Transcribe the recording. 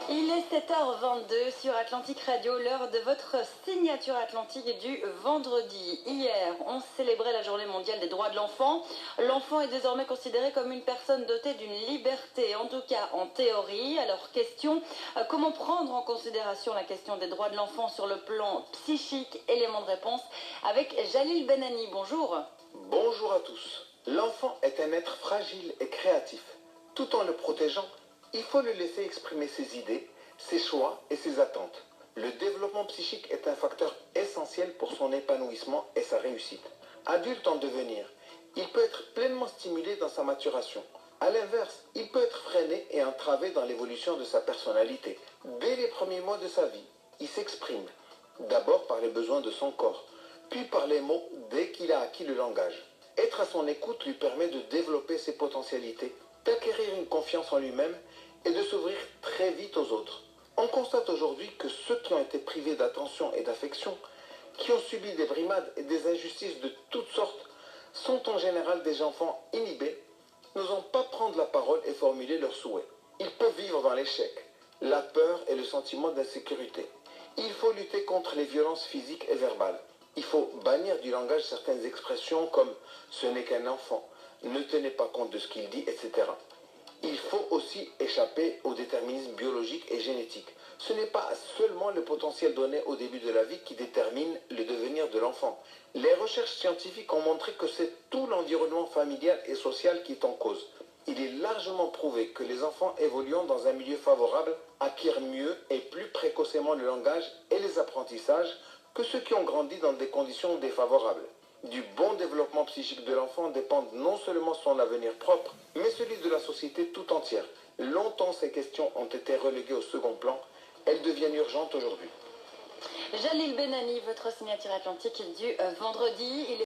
Il est 7h22 sur Atlantique Radio, l'heure de votre signature atlantique du vendredi. Hier, on célébrait la journée mondiale des droits de l'enfant. L'enfant est désormais considéré comme une personne dotée d'une liberté, en tout cas en théorie. Alors question, comment prendre en considération la question des droits de l'enfant sur le plan psychique? Élément de réponse avec Jalil Benani. Bonjour. Bonjour à tous. L'enfant est un être fragile et créatif. Tout en le protégeant, il faut le laisser exprimer ses idées, ses choix et ses attentes. Le développement psychique est un facteur essentiel pour son épanouissement et sa réussite. Adulte en devenir, il peut être pleinement stimulé dans sa maturation. A l'inverse, il peut être freiné et entravé dans l'évolution de sa personnalité. Dès les premiers mois de sa vie, il s'exprime, d'abord par les besoins de son corps, puis par les mots dès qu'il a acquis le langage. Être à son écoute lui permet de développer ses potentialités, d'acquérir une confiance en lui-même et de s'ouvrir très vite aux autres. On constate aujourd'hui que ceux qui ont été privés d'attention et d'affection, qui ont subi des brimades et des injustices de toutes sortes, sont en général des enfants inhibés, n'osant pas prendre la parole et formuler leurs souhaits. Ils peuvent vivre dans l'échec, la peur et le sentiment d'insécurité. Il faut lutter contre les violences physiques et verbales. Il faut bannir du langage certaines expressions comme « ce n'est qu'un enfant »,« ne tenez pas compte de ce qu'il dit », etc. Il faut aussi échapper au déterminisme biologique et génétique. Ce n'est pas seulement le potentiel donné au début de la vie qui détermine le devenir de l'enfant. Les recherches scientifiques ont montré que c'est tout l'environnement familial et social qui est en cause. Il est largement prouvé que les enfants évoluant dans un milieu favorable acquièrent mieux et plus précocement le langage et les apprentissages que ceux qui ont grandi dans des conditions défavorables. Du bon développement psychique de l'enfant dépend non seulement son avenir propre, mais celui de la société tout entière. Longtemps, ces questions ont été reléguées au second plan. Elles deviennent urgentes aujourd'hui. Jalil Benani, votre signature atlantique du vendredi.